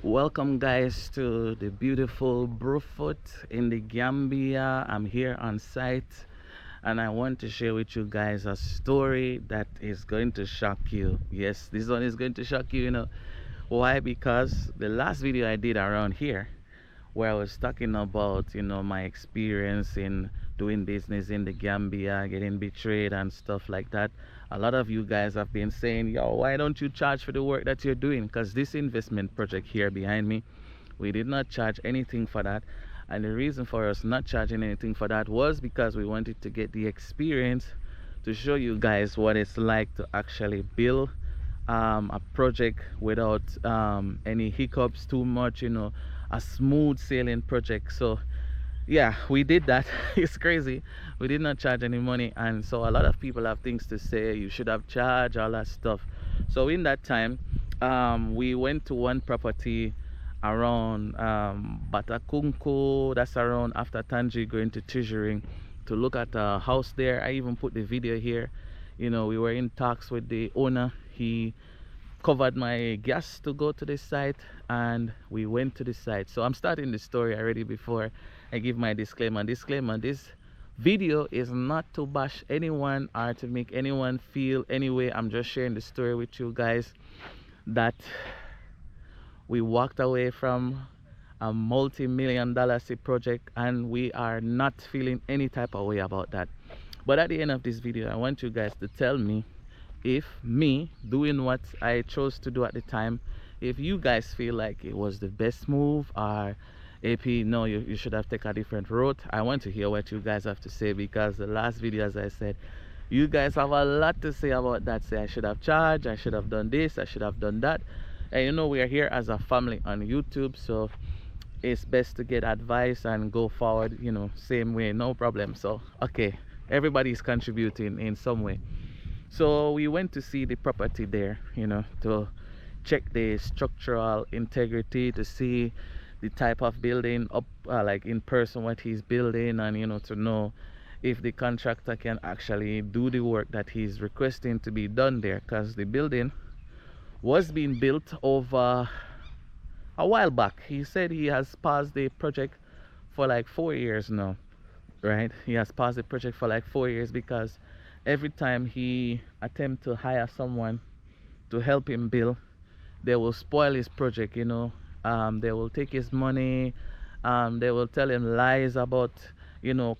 Welcome guys to the beautiful Brufut in the Gambia. I'm here on site and I want to share with you guys a story that is going to shock you. Yes, this one is going to shock you, why? Because the last video I did around here where I was talking about, my experience in doing business in the Gambia, getting betrayed and stuff like that. A lot of you guys have been saying, yo, why don't you charge for the work that you're doing? Because this investment project here behind me, we did not charge anything for that. And the reason for us not charging anything for that was because we wanted to get the experience to show you guys what it's like to actually build a project without any hiccups too much, a smooth sailing project. So yeah, we did that. It's crazy. We did not charge any money, and so a lot of people have things to say. You should have charged, all that stuff. So in that time, we went to one property around Batakunko, that's around after Tangi, going to Tijuring, to look at a house there. I even put the video here. We were in talks with the owner. He covered my gas to go to the site and we went to the site. So I'm starting the story already before I give my disclaimer. This video is not to bash anyone or to make anyone feel any way. I'm just sharing the story with you guys that we walked away from a multi-million-dollar project and we are not feeling any type of way about that. But at the end of this video, I want you guys to tell me if me doing what I chose to do at the time, if you guys feel like it was the best move, or AP, no, you should have taken a different route. I want to hear what you guys have to say, because the last video, as I said, you guys have a lot to say about that. Say I should have charged, I should have done this, I should have done that. And we are here as a family on YouTube, so it's best to get advice and go forward, same way, no problem. So okay, everybody's contributing in some way. So we went to see the property there, to check the structural integrity, to see the type of building up, like in person what he's building, and to know if the contractor can actually do the work that he's requesting to be done there, because the building was being built over a while back. He said he has paused the project for like 4 years now, right? He has paused the project for like 4 years because every time he attempt to hire someone to help him build, they will spoil his project. They will take his money, they will tell him lies about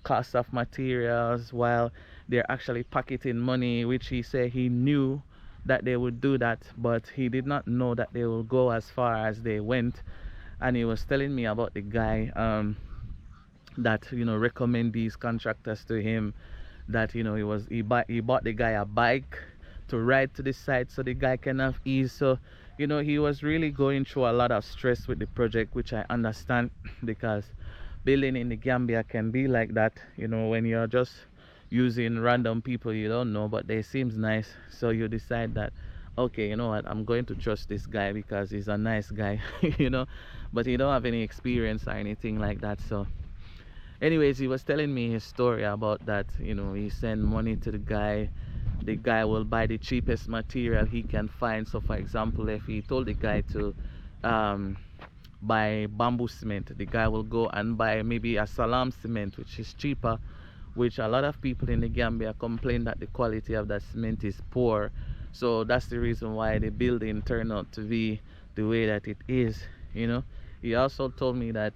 cost of materials, while they're actually pocketing money, which he said he knew that they would do that, but he did not know that they will go as far as they went. And he was telling me about the guy that recommend these contractors to him, that he bought the guy a bike to ride to the site so the guy can have ease. So he was really going through a lot of stress with the project, which I understand, because building in the Gambia can be like that, when you're just using random people you don't know, but they seems nice, so you decide that, okay, you know what, I'm going to trust this guy because he's a nice guy. But he don't have any experience or anything like that. So anyways, he was telling me his story about that. He sent money to the guy will buy the cheapest material he can find. So for example, if he told the guy to buy bamboo cement, the guy will go and buy maybe a salam cement, which is cheaper, which a lot of people in the Gambia complain that the quality of that cement is poor. So that's the reason why the building turned out to be the way that it is. He also told me that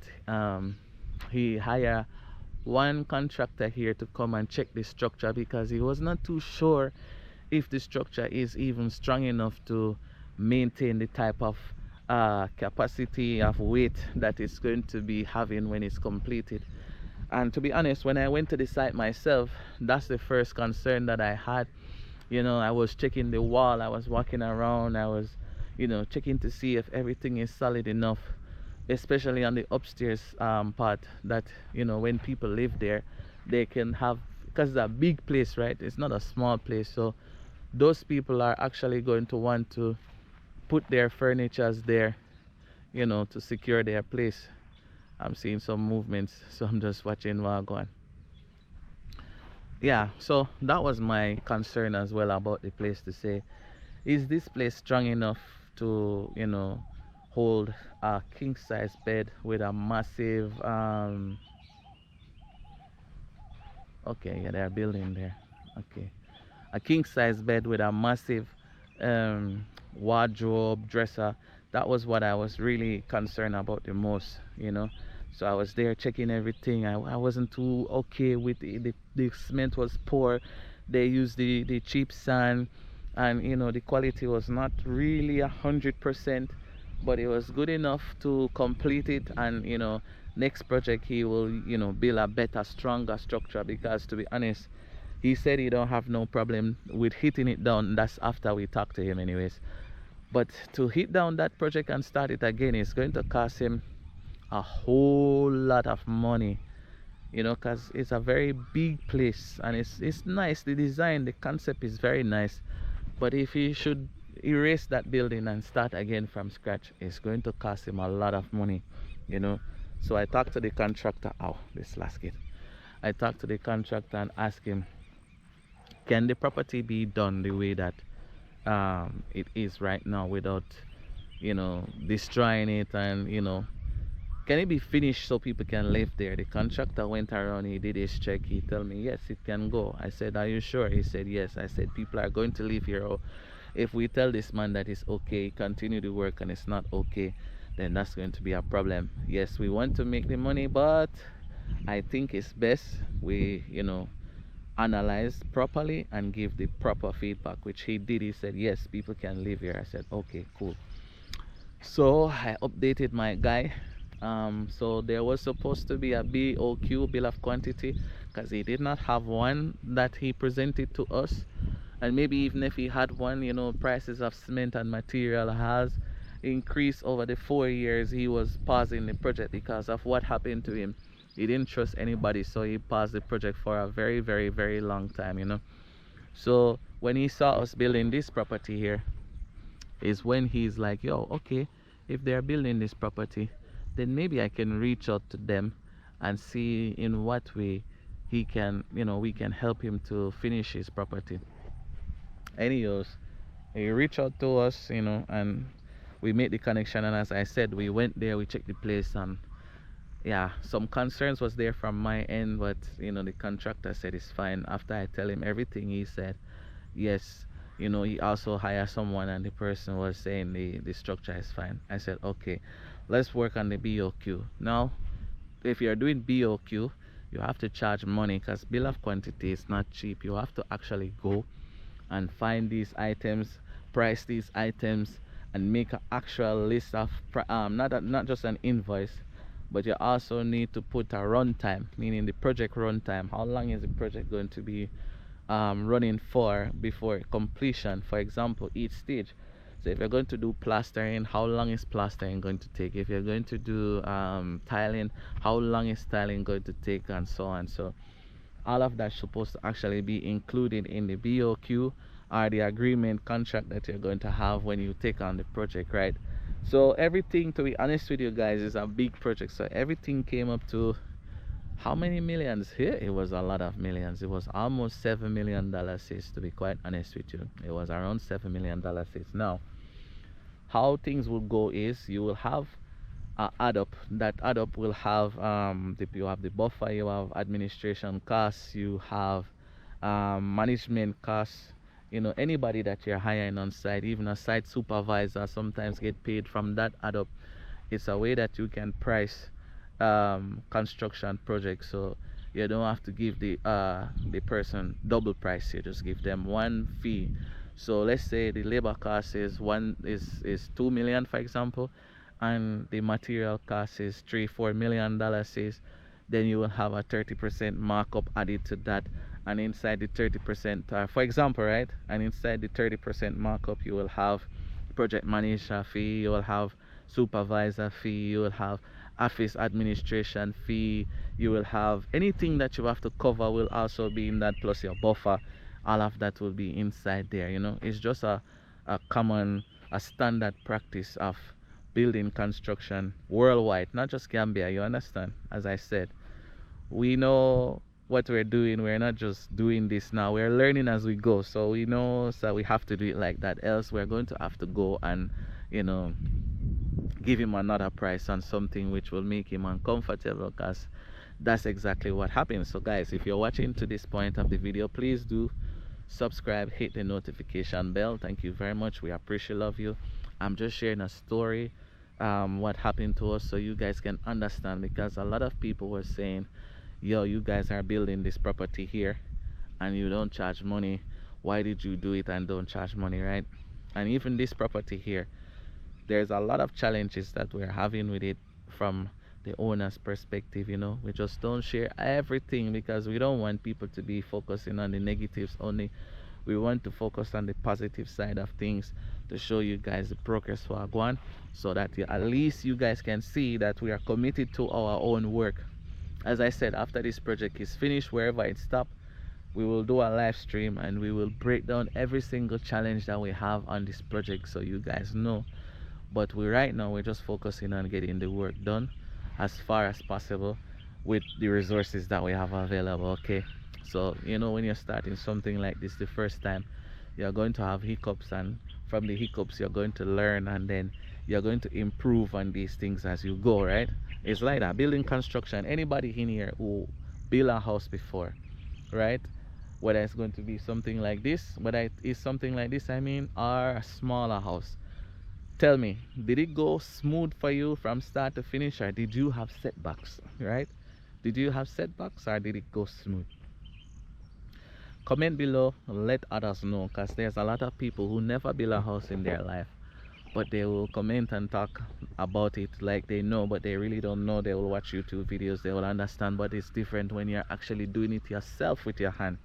he hired one contractor here to come and check the structure because he was not too sure if the structure is even strong enough to maintain the type of capacity of weight that it's going to be having when it's completed. And to be honest, when I went to the site myself, that's the first concern that I had. I was checking the wall, I was walking around, I was checking to see if everything is solid enough, especially on the upstairs part, that when people live there, they can have, because it's a big place, right? It's not a small place, so those people are actually going to want to put their furnitures there, to secure their place. I'm seeing some movements, so I'm just watching while going. Yeah, so that was my concern as well about the place, to say, is this place strong enough to hold a king size bed with a massive okay, yeah, they're building there. Okay, a king size bed with a massive wardrobe, dresser. That was what I was really concerned about the most, you know. So I was there checking everything. I wasn't too okay with the cement was poor. They used the cheap sand, and you know the quality was not really 100%, but it was good enough to complete it. And you know, next project he will, you know, build a better, stronger structure, because to be honest, he said he don't have no problem with hitting it down. That's after we talked to him anyways. But to hit down that project and start it again is going to cost him a whole lot of money, you know, because it's a very big place, and it's nice. The design, the concept is very nice. But if he should erase that building and start again from scratch, it's going to cost him a lot of money, you know. So I talked to the contractor. Oh, this last kid. I talked to the contractor and asked him, can the property be done the way that it is right now, without, you know, destroying it, and you know, can it be finished so people can live there? The contractor went around, he did his check, he told me yes, it can go. I said, are you sure? He said yes. I said, people are going to live here. Or if we tell this man that it's okay, continue to work, and it's not okay, then that's going to be a problem. Yes, we want to make the money, but I think it's best we, you know, analyze properly and give the proper feedback, which he did. He said yes, people can live here. I said okay, cool. So I updated my guy. So there was supposed to be a BOQ, bill of quantity, because he did not have one that he presented to us. And maybe even if he had one, you know, prices of cement and material has increased over the 4 years he was pausing the project because of what happened to him. He didn't trust anybody, so he paused the project for a very, very, very long time, you know. So when he saw us building this property here, is when he's like, yo, okay, if they're building this property, then maybe I can reach out to them and see in what way he can, you know, we can help him to finish his property. Anyways, he reached out to us, you know, and we made the connection. And as I said, we went there, we checked the place, and yeah, some concerns was there from my end, but you know, the contractor said it's fine. After I tell him everything, he said yes. You know, he also hired someone, and the person was saying the structure is fine. I said okay, let's work on the BOQ. Now if you're doing BOQ, you have to charge money, because bill of quantity is not cheap. You have to actually go and find these items, price these items, and make an actual list of not just an invoice, but you also need to put a runtime, meaning the project runtime. How long is the project going to be running for before completion? For example, each stage. So if you're going to do plastering, how long is plastering going to take? If you're going to do tiling, how long is tiling going to take, and so on. So all of that's supposed to actually be included in the BOQ, or the agreement contract that you're going to have when you take on the project, right? So everything, to be honest with you guys, is a big project. So everything came up to how many millions here? It was a lot of millions. It was almost $7 million, to be quite honest with you. It was around $7 million. Now how things will go is, you will have add up. That add up will have you have the buffer, you have administration costs, you have management costs. You know, anybody that you're hiring on site, even a site supervisor, sometimes get paid from that add up. It's a way that you can price construction projects, so you don't have to give the person double price. You just give them one fee. So let's say the labor cost is 2 million, for example, and the material cost is $3-4 million, then you will have a 30% markup added to that. And inside the 30%, for example, right, and inside the 30% markup, you will have project manager fee, you will have supervisor fee, you will have office administration fee, you will have anything that you have to cover will also be in that, plus your buffer. All of that will be inside there. You know, it's just a common, a standard practice of building construction worldwide, not just Gambia. You understand? As I said, we know what we're doing. We're not just doing this now, we're learning as we go. So we know, so we have to do it like that, else we're going to have to go and, you know, give him another price on something which will make him uncomfortable, because that's exactly what happens. So guys, if you're watching to this point of the video, please do subscribe, hit the notification bell. Thank you very much. We appreciate, love you. I'm just sharing a story, what happened to us, so you guys can understand, because a lot of people were saying, yo, you guys are building this property here and you don't charge money. Why did you do it and don't charge money, right? And even this property here, there's a lot of challenges that we're having with it from the owner's perspective. We just don't share everything, because we don't want people to be focusing on the negatives only. We want to focus on the positive side of things, to show you guys the progress for Agwan, so that at least you guys can see that we are committed to our own work. As I said, after this project is finished, wherever it stops, we will do a live stream and we will break down every single challenge that we have on this project, so you guys know. But right now we're just focusing on getting the work done as far as possible with the resources that we have available. Okay, so when you're starting something like this the first time, you're going to have hiccups, and from the hiccups you're going to learn, and then you're going to improve on these things as you go, right? It's like that. Building construction, anybody in here who built a house before, right? Whether it's going to be something like this, whether it is something like this, I mean, or a smaller house, tell me, did it go smooth for you from start to finish, or did you have setbacks, right? Did you have setbacks, or did it go smooth? Comment below, let others know, because there's a lot of people who never build a house in their life, but they will comment and talk about it like they know, but they really don't know. They will watch YouTube videos, they will understand, but it's different when you're actually doing it yourself with your hand.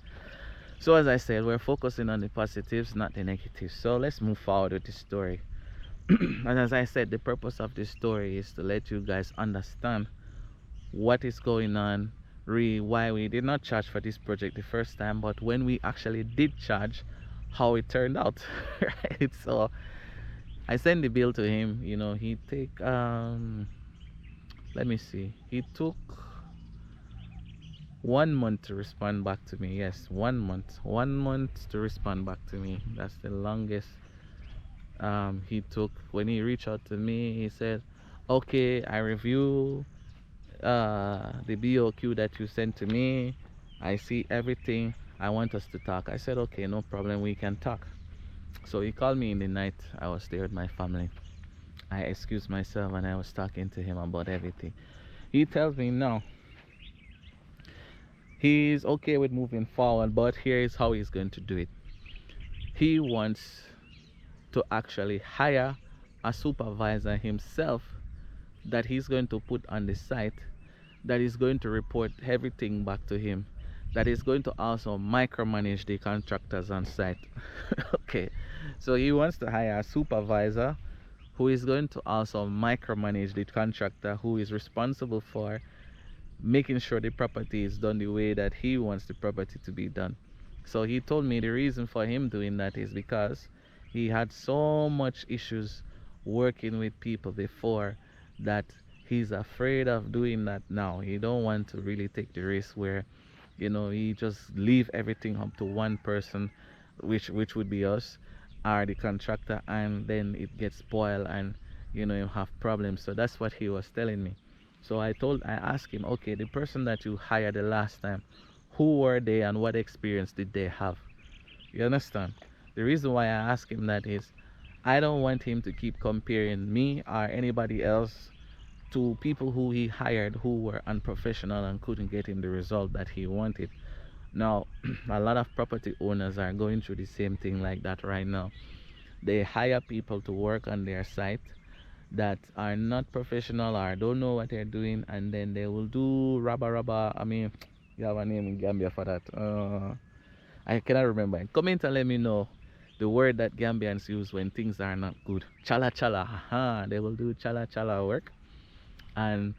So as I said, we're focusing on the positives, not the negatives. So let's move forward with the story. And as I said, the purpose of this story is to let you guys understand what is going on, really why we did not charge for this project the first time, but when we actually did charge, how it turned out. Right? So I sent the bill to him. He take let me see, he took 1 month to respond back to me. Yes, 1 month, 1 month to respond back to me. That's the longest he took. When he reached out to me, he said, okay, I review the BOQ that you sent to me, I see everything, I want us to talk. I said, okay, no problem, we can talk. So he called me in the night. I was there with my family. I excused myself and I was talking to him about everything. He tells me no, he's okay with moving forward, but here is how he's going to do it. He wants to actually hire a supervisor himself that he's going to put on the site, that is going to report everything back to him, that is going to also micromanage the contractors on site. Okay, so he wants to hire a supervisor who is going to also micromanage the contractor, who is responsible for making sure the property is done the way that he wants the property to be done. So he told me the reason for him doing that is because he had so much issues working with people before, that he's afraid of doing that now. He don't want to really take the risk where he just leave everything up to one person, which would be us, or the contractor, and then it gets spoiled and you have problems. So that's what he was telling me. So I asked him, okay, the person that you hired the last time, who were they and what experience did they have? You understand? The reason why I asked him that is, I don't want him to keep comparing me or anybody else to people who he hired who were unprofessional and couldn't get him the result that he wanted. Now, a lot of property owners are going through the same thing like that right now. They hire people to work on their site that are not professional or don't know what they're doing, and then they will do rubber. I mean, you have a name in Gambia for that. I cannot remember. Comment and let me know the word that Gambians use when things are not good. Chala chala. Haha. They will do chala chala work, and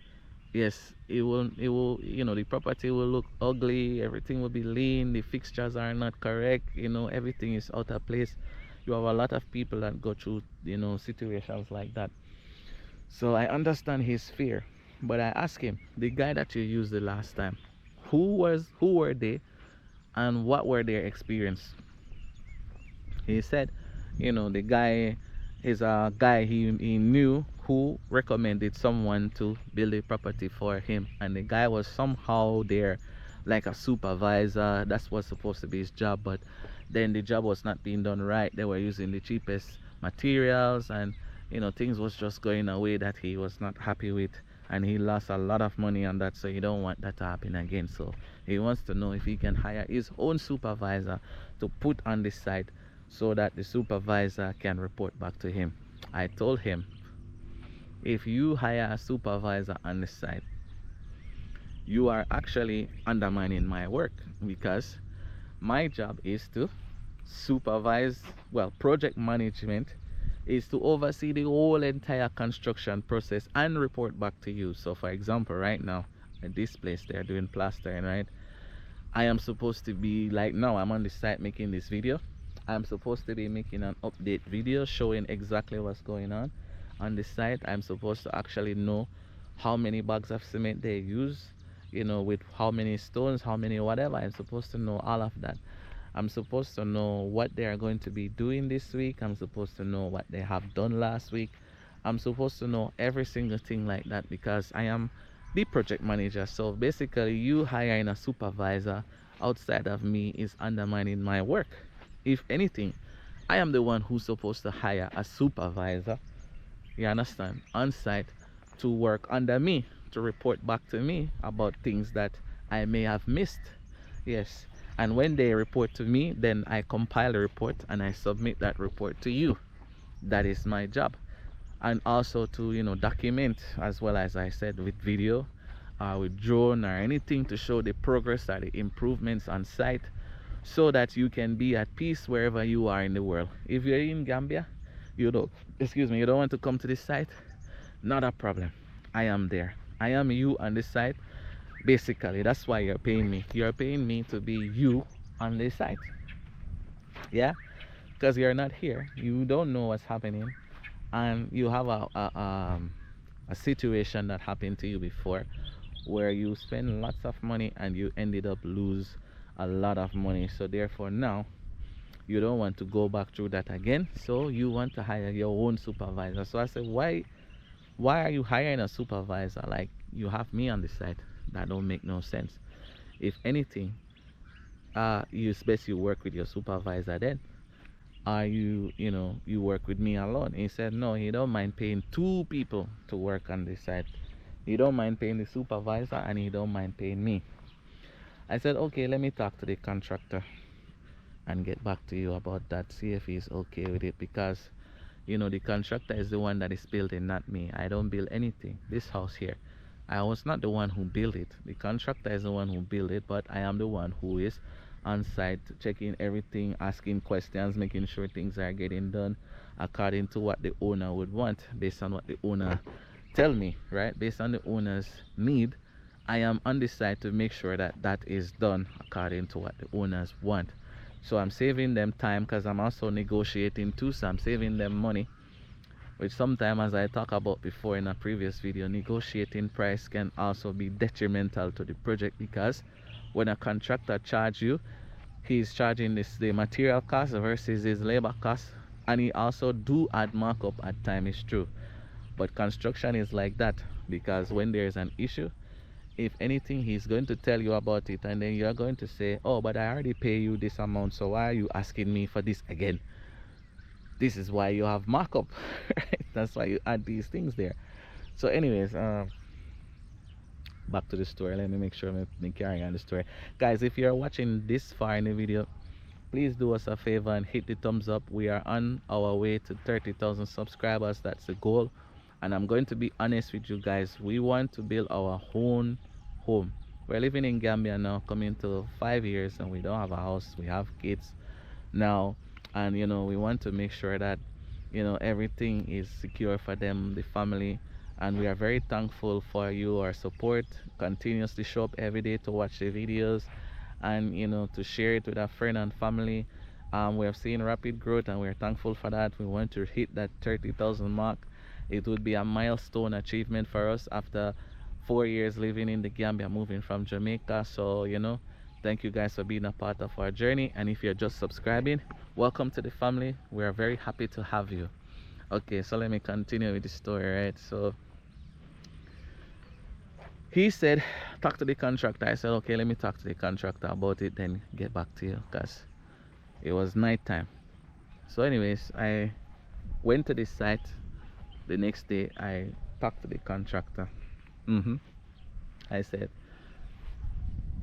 yes, it will the property will look ugly, everything will be lean, the fixtures are not correct, everything is out of place. You have a lot of people that go through situations like that. So I understand his fear, but I asked him, the guy that you used the last time, who were they and what were their experience? He said, the guy is a guy he knew who recommended someone to build a property for him, and the guy was somehow there like a supervisor. That's what's supposed to be his job, but then the job was not being done right. They were using the cheapest materials, and things was just going a way that he was not happy with, and he lost a lot of money on that. So you don't want that to happen again. So he wants to know if he can hire his own supervisor to put on the site so that the supervisor can report back to him. I told him, if you hire a supervisor on the site, you are actually undermining my work, because my job is to supervise, well, project management is to oversee the whole entire construction process and report back to you. So for example, right now at this place they're doing plastering, right? I am supposed to be, like, now I'm on the site making this video. I'm supposed to be making an update video showing exactly what's going on the site. I'm supposed to actually know how many bags of cement they use, with how many stones, how many whatever. I'm supposed to know all of that. I'm supposed to know what they are going to be doing this week. I'm supposed to know what they have done last week. I'm supposed to know every single thing like that, because I am the project manager. So basically, you hiring a supervisor outside of me is undermining my work. If anything, I am the one who's supposed to hire a supervisor, you understand, on site to work under me, to report back to me about things that I may have missed. Yes. And when they report to me, then I compile a report and I submit that report to you. That is my job. And also to document, as well as I said, with video, with drone or anything, to show the progress or the improvements on site, so that you can be at peace wherever you are in the world. If you're in Gambia, you don't want to come to this site, not a problem. I am there. I am you on this site. Basically, that's why you're paying me. You're paying me to be you on this site. Yeah, because you're not here. You don't know what's happening, and you have a situation that happened to you before, where you spend lots of money and you ended up lose a lot of money. So therefore now you don't want to go back through that again, so you want to hire your own supervisor. So I said, why are you hiring a supervisor? Like, you have me on the site. That don't make no sense. If anything, it's best you work with your supervisor then, or you work with me alone. He said no, he don't mind paying 2 people to work on this site. He don't mind paying the supervisor, and he don't mind paying me. I said, okay, let me talk to the contractor and get back to you about that, see if he's okay with it, because the contractor is the one that is building, not me. I don't build anything. This house here, I was not the one who built it. The contractor is the one who built it, but I am the one who is on site, checking everything, asking questions, making sure things are getting done according to what the owner would want, based on what the owner tell me, right? Based on the owner's need, I am on the site to make sure that that is done according to what the owners want. So I'm saving them time, because I'm also negotiating too, so I'm saving them money, which sometimes, as I talked about before in a previous video, negotiating price can also be detrimental to the project, because when a contractor charge you, he's charging the material cost versus his labor cost, and he also do add markup at time, is true. But construction is like that, because when there's an issue, if anything, he's going to tell you about it, and then you're going to say, oh, but I already pay you this amount, so why are you asking me for this again? This is why you have markup. Right? That's why you add these things there. So anyways, back to the story. Let me make sure I'm carrying on the story. Guys, if you're watching this far in the video, please do us a favor and hit the thumbs up. We are on our way to 30,000 subscribers. That's the goal. And I'm going to be honest with you guys, we want to build our own home. We're living in Gambia now, coming to 5 years, and we don't have a house. We have kids now, and we want to make sure that everything is secure for them, the family. And we are very thankful for your support. Continuously show up every day to watch the videos, and to share it with a friend and family. We have seen rapid growth, and we're thankful for that. We want to hit that 30,000 mark. It would be a milestone achievement for us after 4 years living in the Gambia, moving from Jamaica. So thank you guys for being a part of our journey. And if you're just subscribing, welcome to the family. We are very happy to have you. Okay, so let me continue with the story, right? So he said, talk to the contractor. I said, okay, let me talk to the contractor about it, then get back to you, because it was nighttime. So anyways, I went to the site. The next day, I talked to the contractor. I said,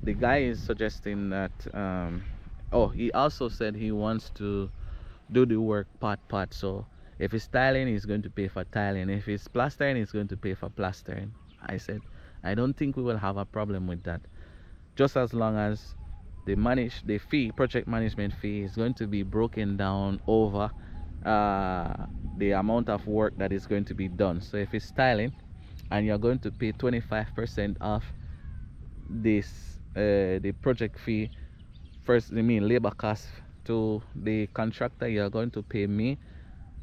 the guy is suggesting that, oh, he also said he wants to do the work part. So if it's tiling, he's going to pay for tiling. If it's plastering, he's going to pay for plastering. I said, I don't think we will have a problem with that, just as long as the fee, project management fee, is going to be broken down over the amount of work that is going to be done. So if it's tiling and you're going to pay 25% off this the project fee, first, I mean labor cost, to the contractor, you're going to pay me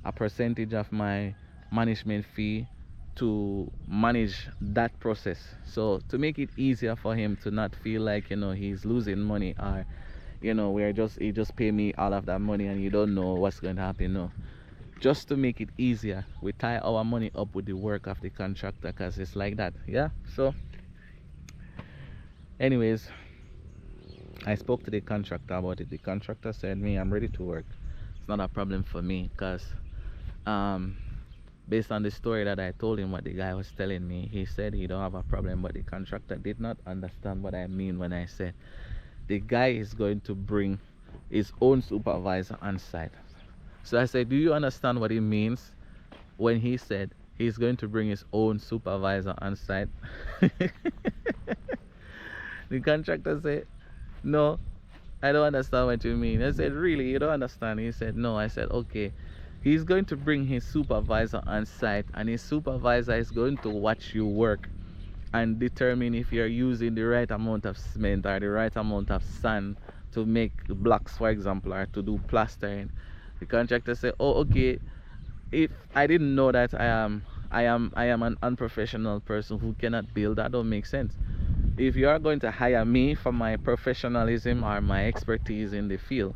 a percentage of my management fee to manage that process. So to make it easier for him to not feel like, he's losing money, or he just pay me all of that money and you don't know what's going to happen. No, just to make it easier, we tie our money up with the work of the contractor, because it's like that. Yeah. So anyways, I spoke to the contractor about it. The contractor said, me, I'm ready to work. It's not a problem for me, because based on the story that I told him, what the guy was telling me, he said he don't have a problem, but the contractor did not understand what I mean when I said the guy is going to bring his own supervisor on site. So I said, do you understand what he means when he said he's going to bring his own supervisor on site? The contractor said, no, I don't understand what you mean. I said, really, you don't understand? He said, no. I said, okay. He's going to bring his supervisor on site, and his supervisor is going to watch you work and determine if you're using the right amount of cement or the right amount of sand to make blocks, for example, or to do plastering. The contractor said, oh, okay. If I didn't know that I am an unprofessional person who cannot build, that don't make sense. If you are going to hire me for my professionalism or my expertise in the field,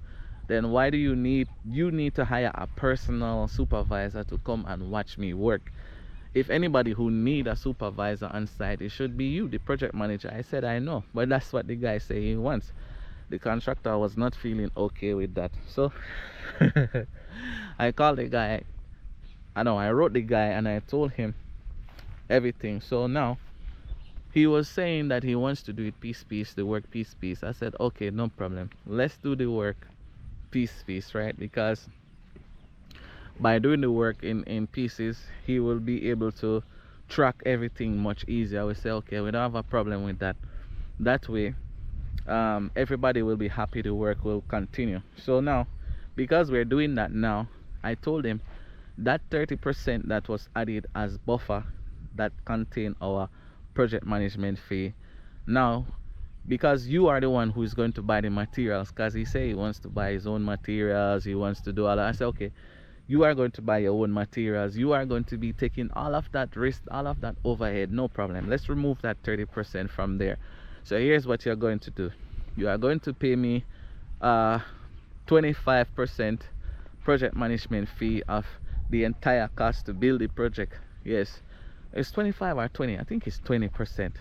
then why do you need to hire a personal supervisor to come and watch me work? If anybody who need a supervisor on site, it should be you, the project manager. I said, I know, but that's what the guy said he wants. The contractor was not feeling okay with that. So I called the guy. I wrote the guy and I told him everything. So now he was saying that he wants to do it piece, the work piece. I said, okay, no problem. Let's do the work piece, right? Because by doing the work in pieces, he will be able to track everything much easier. We say, okay, we don't have a problem with that. That way, everybody will be happy, the work will continue. So now, because we're doing that now, I told him that 30% that was added as buffer that contain our project management fee. Now, because you are the one who is going to buy the materials, because he said he wants to buy his own materials, he wants to do all that. I said, okay, you are going to buy your own materials, you are going to be taking all of that risk, all of that overhead, no problem. Let's remove that 30% from there. So here's what you're going to do. You are going to pay me 25% project management fee of the entire cost to build the project. Yes, it's 25 or 20, I think it's 20%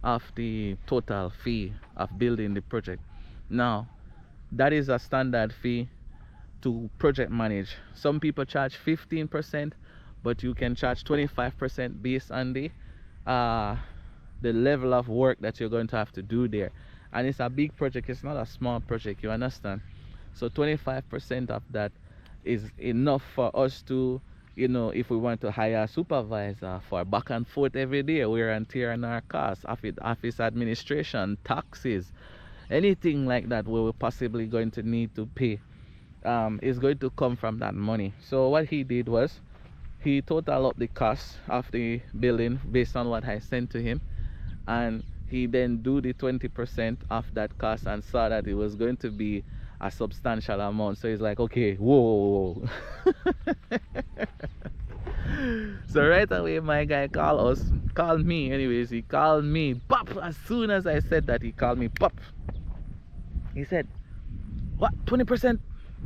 of the total fee of building the project. Now, that is a standard fee to project manage. Some people charge 15%, but you can charge 25% based on the level of work that you're going to have to do there. And it's a big project, it's not a small project, you understand? So 25% of that is enough for us to, if we want to hire a supervisor for back and forth every day, wear and tear on our costs, office administration, taxes, anything like that where we're possibly going to need to pay, is going to come from that money. So what he did was, he totaled up the cost of the building based on what I sent to him, and he then do the 20% of that cost and saw that it was going to be a substantial amount. So he's like, okay, whoa. So right away my guy called me anyways. He called me pop. As soon as I said that, he called me pop. He said, what, 20%?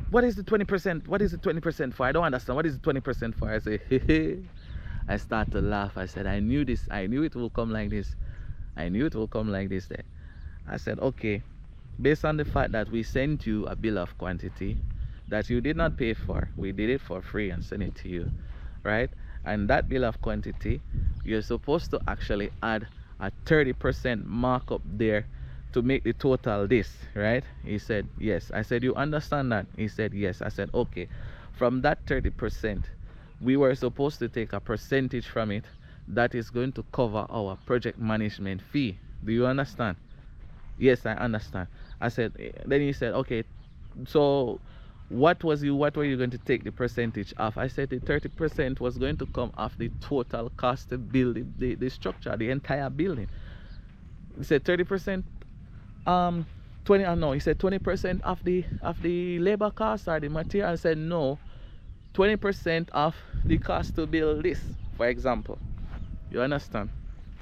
what is the 20%? What is the 20% for? I don't understand. What is the 20% for? I say, hey. I start to laugh. I said, I knew this. I knew it will come like this. I knew it will come like this there. I said, okay, based on the fact that we sent you a bill of quantity that you did not pay for, we did it for free and sent it to you, right? And that bill of quantity, you're supposed to actually add a 30% markup there to make the total this, right? He said, yes. I said, you understand that? He said, yes. I said, okay. From that 30%, we were supposed to take a percentage from it that is going to cover our project management fee. Do you understand? Yes, I understand. I said, then he said, okay, so what were you going to take the percentage off? I said the 30% was going to come off the total cost to build the structure, the entire building. He said 30%, 20, no, he said 20% of the labor cost or the material. I said no, 20% of the cost to build this, for example. You understand?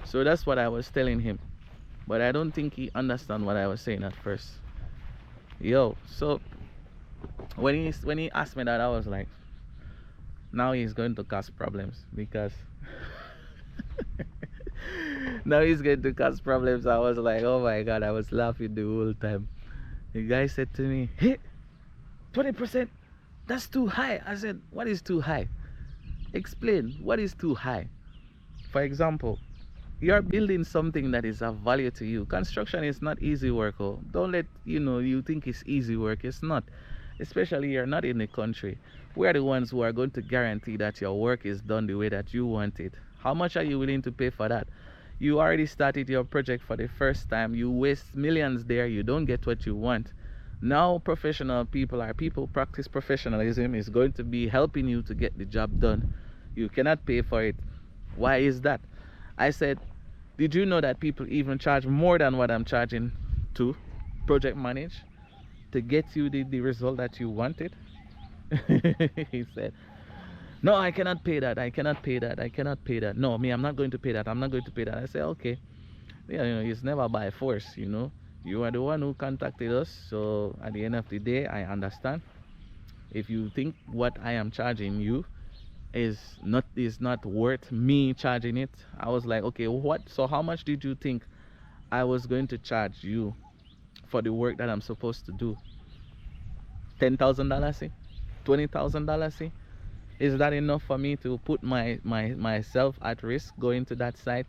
So that's what I was telling him, but I don't think he understand what I was saying at first. Yo, so when he asked me that, I was like, now he's going to cause problems, because now he's going to cause problems. I was like, oh my god, I was laughing the whole time. The guy said to me, hey, 20%, that's too high. I said, what is too high? Explain, what is too high? For example, you're building something that is of value to you. Construction is not easy work. Oh, don't let you think it's easy work. It's not. Especially you're not in the country. We're the ones who are going to guarantee that your work is done the way that you want it. How much are you willing to pay for that? You already started your project for the first time. You waste millions there. You don't get what you want. Now professional people practice professionalism is going to be helping you to get the job done. You cannot pay for it. Why is that? I said, did you know that people even charge more than what I'm charging to project manage to get you the result that you wanted? He said, no, I cannot pay that. I cannot pay that. I cannot pay that. No, I'm not going to pay that. I'm not going to pay that. I said, okay. Yeah, it's never by force, You are the one who contacted us. So at the end of the day, I understand. If you think what I am charging you is not worth me charging it, I was like, okay, so how much did you think I was going to charge you for the work that I'm supposed to do? $10,000? $20,000? Is that enough for me to put myself at risk going to that site?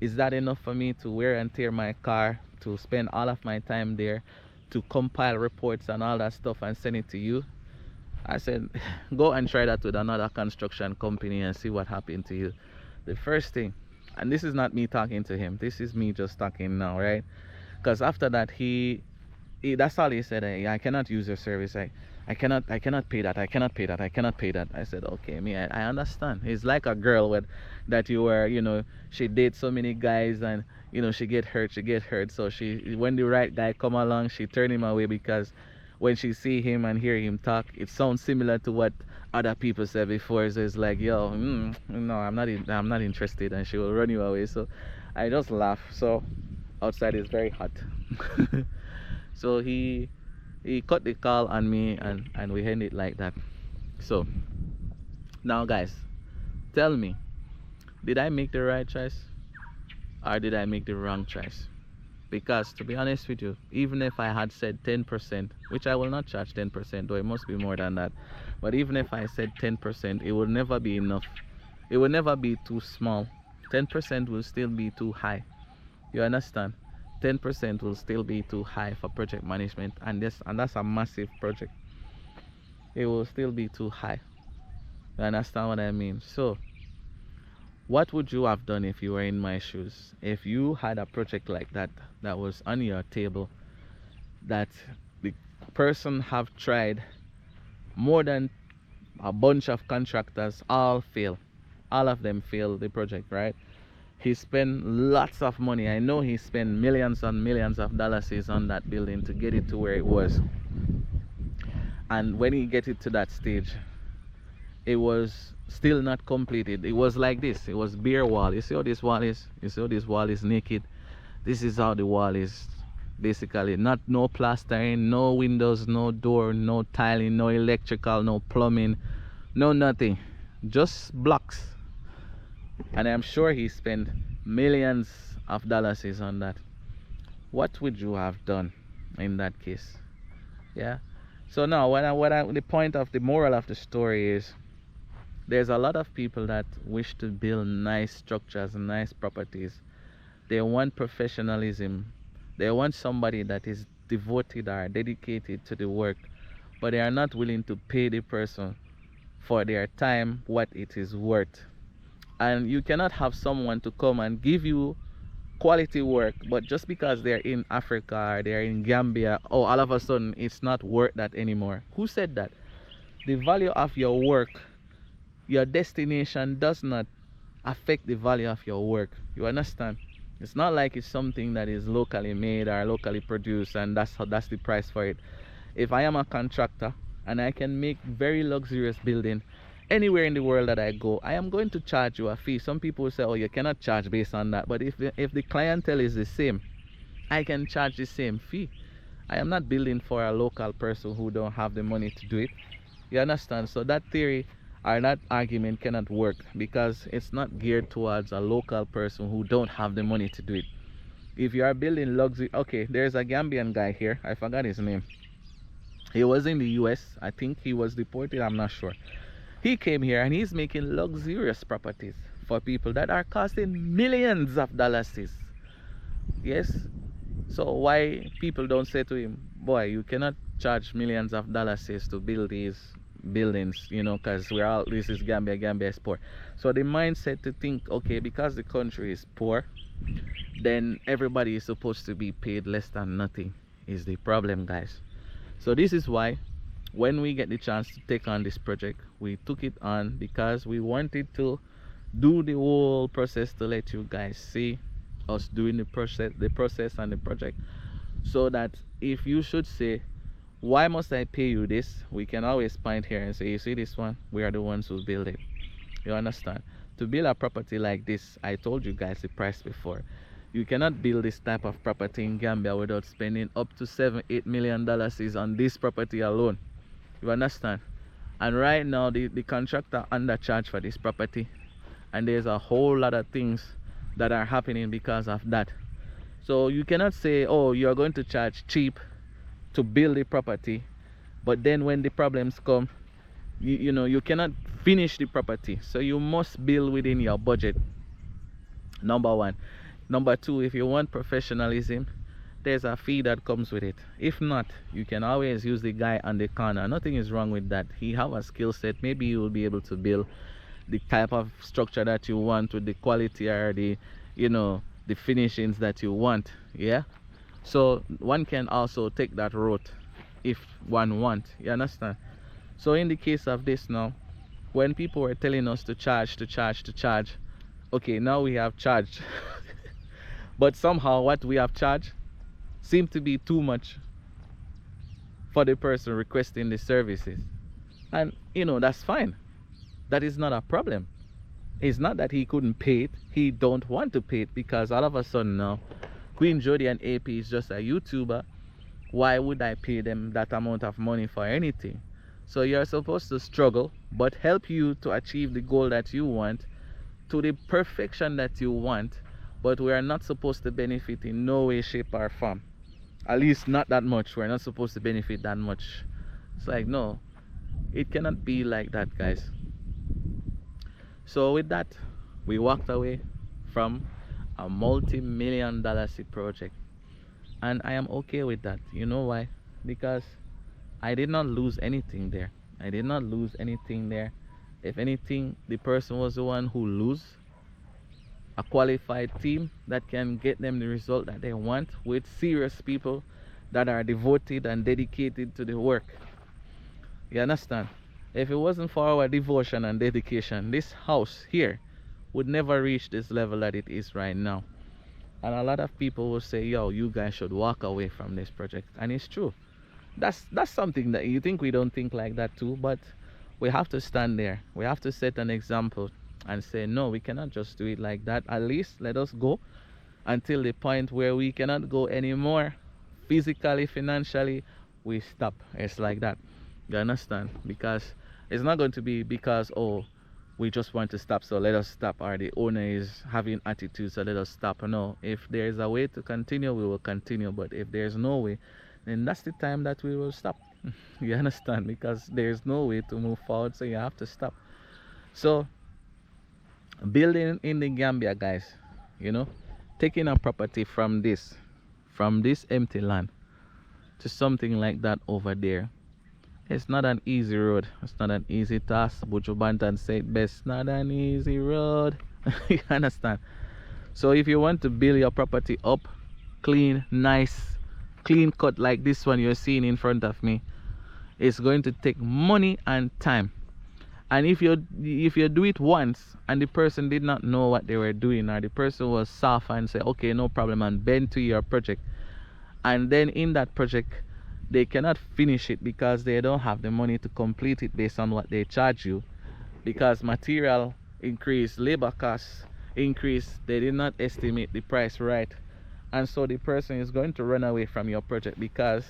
Is that enough for me to wear and tear my car, to spend all of my time there, to compile reports and all that stuff and send it to you? I said, go and try that with another construction company and see what happened to you. The first thing, and this is not me talking to him, this is me just talking now, right? Because after that, he that's all he said. I cannot use your service. I cannot pay that. I cannot pay that. I cannot pay that. I said, okay, I understand. It's like a girl that you were, she dates so many guys, and she get hurt. So when the right guy come along, she turn him away, because when she see him and hear him talk, it sounds similar to what other people said before. So it's like, yo, no, I'm not interested, and she will run you away. So I just laugh. So outside is very hot. So he cut the call on me, and we ended like that. So now, guys, tell me, did I make the right choice or did I make the wrong choice? Because to be honest with you, even if I had said 10%, which I will not charge 10%, though it must be more than that, but even if I said 10%, it will never be enough. It will never be too small. 10% will still be too high. You understand? 10% will still be too high for project management, and that's a massive project. It will still be too high. You understand what I mean? So what would you have done if you were in my shoes? If you had a project like that was on your table, that the person have tried more than a bunch of contractors, all of them fail the project, right? He spent lots of money. I know he spent millions and millions of dollars on that building to get it to where it was. And when he get it to that stage, it was still not completed. It was like this. It was bare wall. You see how this wall is? You see how this wall is naked? This is how the wall is. basically. Not no plastering, no windows, no door, no tiling, no electrical, no plumbing, no nothing, just blocks. And I'm sure he spent millions of dollars on that. What would you have done in that case? Yeah. So now, the point of the moral of the story is, there's a lot of people that wish to build nice structures and nice properties. They want professionalism. They want somebody that is devoted or dedicated to the work, but they are not willing to pay the person for their time what it is worth. And you cannot have someone to come and give you quality work, but just because they're in Africa or they're in Gambia, oh, all of a sudden it's not worth that anymore. Who said that? The value of your work, your destination does not affect the value of your work. You understand? It's not like it's something that is locally made or locally produced and that's the price for it. If I am a contractor and I can make very luxurious building anywhere in the world that I go, I am going to charge you a fee. Some people say, oh, you cannot charge based on that. But if the clientele is the same, I can charge the same fee. I am not building for a local person who don't have the money to do it. You understand? So that theory or that argument cannot work, because it's not geared towards a local person who don't have the money to do it. If you are building luxury, okay, there's a Gambian guy here, I forgot his name. He was in the US, I think he was deported, I'm not sure. He came here and he's making luxurious properties for people that are costing millions of dollars. Yes. So why people don't say to him, boy, you cannot charge millions of dollars to build these buildings, you know, because this is Gambia, Gambia is poor. So the mindset to think, okay, because the country is poor, then everybody is supposed to be paid less than nothing, is the problem, guys. So this is why when we get the chance to take on this project, we took it on because we wanted to do the whole process to let you guys see us doing the process and the project, so that if you should say, why must I pay you this, we can always point here and say, you see this one, we are the ones who build it. You understand? To build a property like this, I told you guys the price before. You cannot build this type of property in Gambia without spending up to $7-8 million on this property alone. You understand? And right now the contractor undercharged for this property, and there's a whole lot of things that are happening because of that. So you cannot say, oh, you're going to charge cheap to build the property, but then when the problems come, you know, you cannot finish the property. So you must build within your budget, number one. Number two, if you want professionalism, there's a fee that comes with it. If not, you can always use the guy on the corner. Nothing is wrong with that. He have a skill set. Maybe you will be able to build the type of structure that you want with the quality or the, you know, the finishings that you want. Yeah. So one can also take that route if one wants. You understand? So in the case of this now, when people were telling us to charge, okay, now we have charged. But somehow what we have charged seemed to be too much for the person requesting the services. And you know, that's fine. That is not a problem. It's not that he couldn't pay it, he don't want to pay it, because all of a sudden now Queen Jody and AP is just a YouTuber. Why would I pay them that amount of money for anything? So you're supposed to struggle, but help you to achieve the goal that you want, to the perfection that you want. But we are not supposed to benefit in no way, shape or form. At least not that much. We're not supposed to benefit that much. It's like, no, it cannot be like that, guys. So with that, we walked away from a multi-million dollar project, and I am okay with that. You know why? Because I did not lose anything there. I did not lose anything there. If anything, the person was the one who lose. A qualified team that can get them the result that they want, with serious people that are devoted and dedicated to the work. You understand? If it wasn't for our devotion and dedication, this house here would never reach this level that it is right now. And a lot of people will say, yo, you guys should walk away from this project. And it's true. That's something that you think we don't think like that too, but we have to stand there. We have to set an example and say, no, we cannot just do it like that. At least let us go until the point where we cannot go anymore physically, financially, we stop. It's like that. You understand? Because it's not going to be because, oh, we just want to stop, so let us stop, or the owner is having attitude, so let us stop. No, if there is a way to continue, we will continue. But if there's no way, then that's the time that we will stop. You understand? Because there's no way to move forward, so you have to stop. So building in the Gambia, guys, you know, taking a property from this empty land to something like that over there, it's not an easy road. It's not an easy task. Buju Banton said best, not an easy road. You understand? So if you want to build your property up clean, nice, clean cut like this one you're seeing in front of me, it's going to take money and time. And if you do it once and the person did not know what they were doing, or the person was soft and say, okay, no problem, and bend to your project, and then in that project they cannot finish it because they don't have the money to complete it based on what they charge you, because material increase, labor costs increase, they did not estimate the price right, and so the person is going to run away from your project because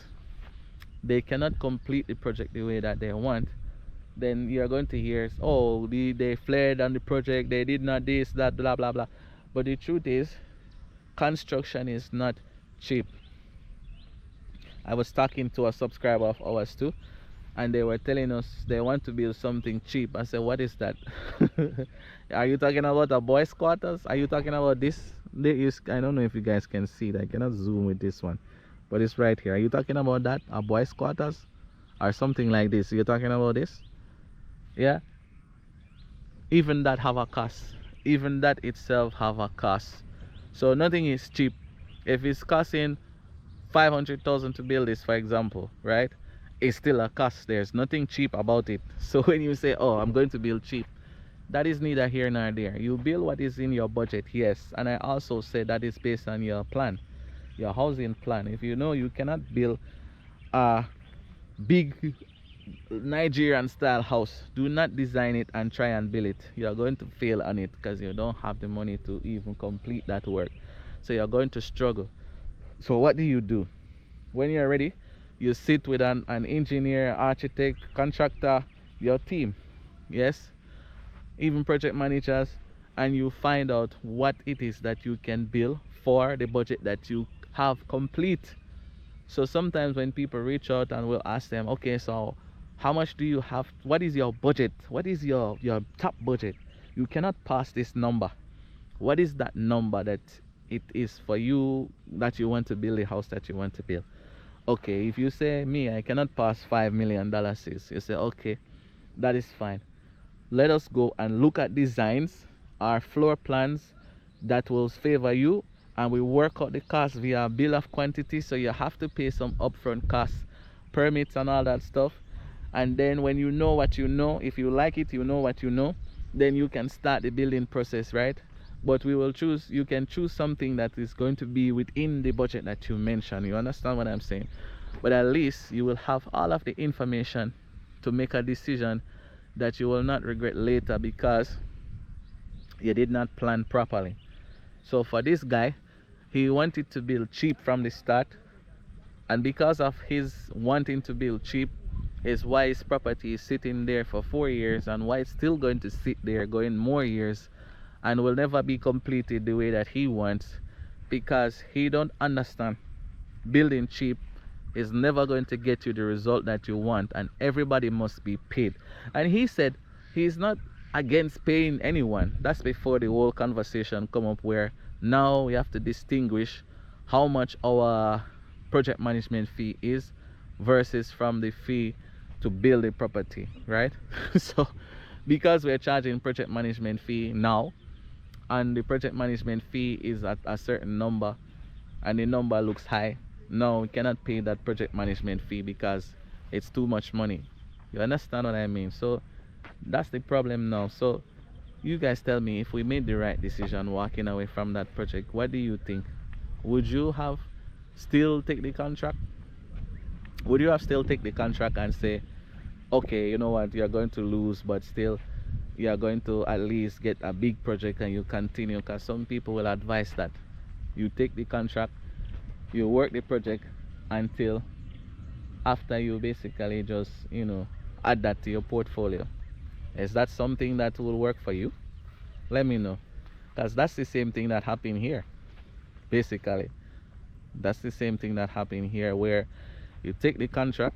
they cannot complete the project the way that they want. Then you're going to hear, oh, they flared on the project, they did not this, that, blah blah blah. But the truth is, construction is not cheap. I was talking to a subscriber of ours too, and they were telling us they want to build something cheap. I said, what is that? Are you talking about a boys quarters? Are you talking about this? I don't know if you guys can see it. I cannot zoom with this one, but it's right here. Are you talking about that, a boys quarters or something like this? You're talking about this? Yeah, even that have a cost. Even that itself have a cost. So nothing is cheap. If it's costing 500,000 to build this, for example, right, it's still a cost. There's nothing cheap about it. So when you say, oh, I'm going to build cheap, that is neither here nor there. You build what is in your budget, yes. And I also say that is based on your plan, your housing plan. If you know you cannot build a big Nigerian style house, do not design it and try and build it. You are going to fail on it because you don't have the money to even complete that work. So you're going to struggle. So what do? When you're ready, you sit with an engineer, architect, contractor, your team, yes, even project managers, and you find out what it is that you can build for the budget that you have complete. So sometimes when people reach out and we'll ask them, okay, so how much do you have? What is your budget? What is your top budget? You cannot pass this number. What is that number that it is for you that you want to build a house that you want to build? Okay, if you say, me, I cannot pass $5 million, you say, okay, that is fine. Let us go and look at designs or floor plans that will favor you, and we work out the cost via bill of quantity. So you have to pay some upfront costs, permits and all that stuff. And then when you know what you know, if you like it, you know what you know, then you can start the building process, right? But you can choose something that is going to be within the budget that you mentioned. You understand what I'm saying? But at least you will have all of the information to make a decision that you will not regret later because you did not plan properly. So for this guy, he wanted to build cheap from the start, and because of his wanting to build cheap is why his property is sitting there for 4 years, and why it's still going to sit there going more years and will never be completed the way that he wants, because he don't understand building cheap is never going to get you the result that you want, and everybody must be paid. And he said he's not against paying anyone. That's before the whole conversation come up, where now we have to distinguish how much our project management fee is versus from the fee to build a property, right? So because we're charging project management fee now, and the project management fee is at a certain number, and the number looks high, no, we cannot pay that project management fee because it's too much money. You understand what I mean? So that's the problem now. So you guys tell me, if we made the right decision walking away from that project, what do you think? Would you have still take the contract? Would you have still take the contract and say, okay, you know what, you're going to lose, but still you're going to at least get a big project and you continue? Because some people will advise that you take the contract, you work the project, until after you basically just, add that to your portfolio. Is that something that will work for you? Let me know, because that's the same thing that happened here. Basically, that's the same thing that happened here, where you take the contract,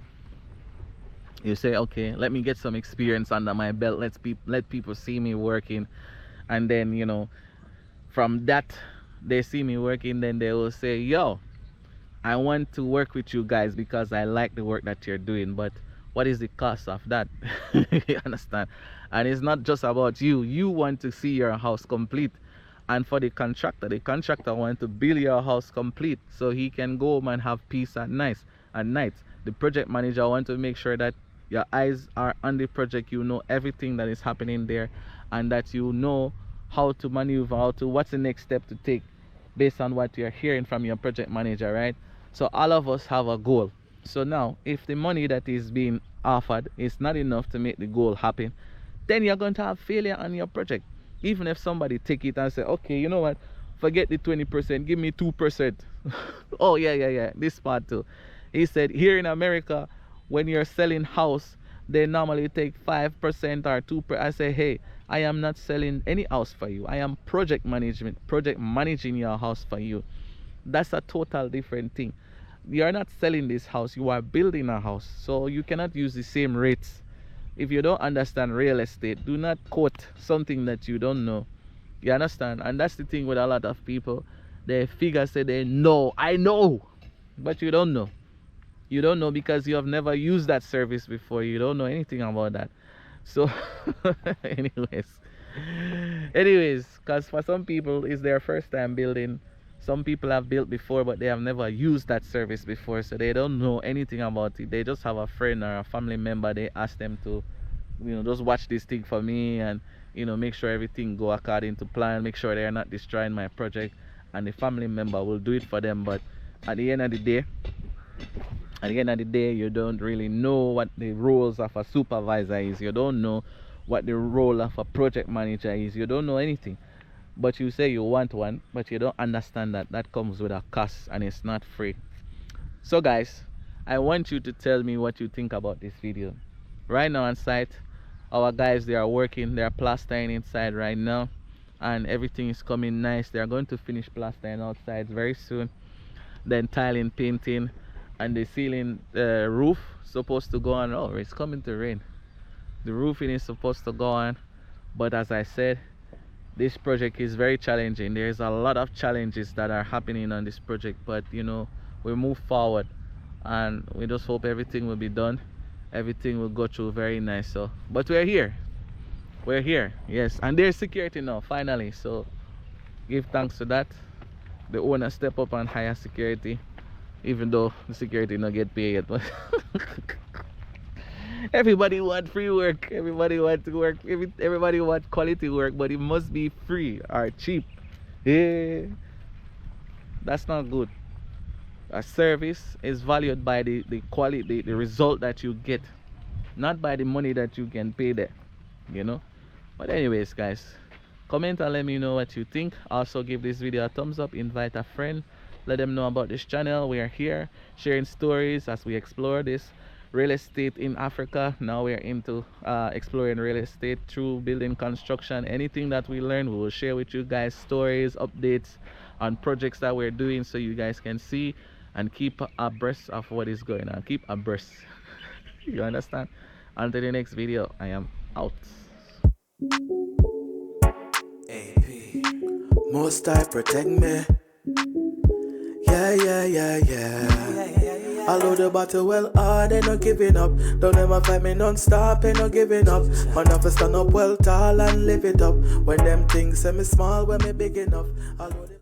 you say, okay, let me get some experience under my belt, let people see me working, and then from that they see me working, then they will say, yo, I want to work with you guys because I like the work that you're doing, but what is the cost of that? You understand? And it's not just about you want to see your house complete, and for the contractor want to build your house complete so he can go home and have peace at night. The project manager want to make sure that your eyes are on the project, you know everything that is happening there, and that you know how to maneuver, what's the next step to take based on what you're hearing from your project manager, right? So all of us have a goal. So now, if the money that is being offered is not enough to make the goal happen, then you're going to have failure on your project. Even if somebody take it and say, okay, you know what, forget the 20%, give me 2%. Oh yeah, this part too. He said, here in America, when you're selling house, they normally take 5% or 2%. I say, hey, I am not selling any house for you. I am project managing your house for you. That's a total different thing. You are not selling this house, you are building a house, so you cannot use the same rates. If you don't understand real estate, do not quote something that you don't know. You understand? And that's the thing with a lot of people. They figure, say they know, I know, but you don't know. You don't know because you have never used that service before. You don't know anything about that. So anyways, because for some people it's their first time building. Some people have built before, but they have never used that service before, so they don't know anything about it. They just have a friend or a family member, they ask them to just watch this thing for me, and make sure everything go according to plan, make sure they're not destroying my project, and the family member will do it for them. But at the end of the day, you don't really know what the roles of a supervisor is. You don't know what the role of a project manager is. You don't know anything. But you say you want one, but you don't understand that comes with a cost, and it's not free. So guys, I want you to tell me what you think about this video. Right now on site, our guys, they are working, they are plastering inside right now, and everything is coming nice. They are going to finish plastering outside very soon, then tiling, painting, and the ceiling roof supposed to go on. Oh, it's coming to rain. The roofing is supposed to go on, but as I said, this project is very challenging. There's a lot of challenges that are happening on this project, but we move forward, and we just hope everything will be done, everything will go through very nice. So but we're here, yes, and there's security now finally, so give thanks to that. The owner step up and hire security, even though the security not get paid yet, but everybody want free work, everybody want to work, everybody want quality work, but it must be free or cheap. Yeah, that's not good. A service is valued by the quality, the result that you get, not by the money that you can pay there, But anyways guys, comment and let me know what you think. Also give this video a thumbs up, invite a friend, let them know about this channel. We are here sharing stories as we explore this real estate in Africa. Now we're into exploring real estate through building construction. Anything that we learn, we will share with you guys, stories, updates on projects that we're doing, so you guys can see and keep abreast of what is going on. Keep abreast. You understand? Until the next video, I am out. AP, most I protect me. Yeah. I load the battle well hard, ain't no giving up. Don't ever fight me non-stop, ain't no giving up. Man, have to stand up well tall and live it up. When them things say me small, when me big enough, I load it.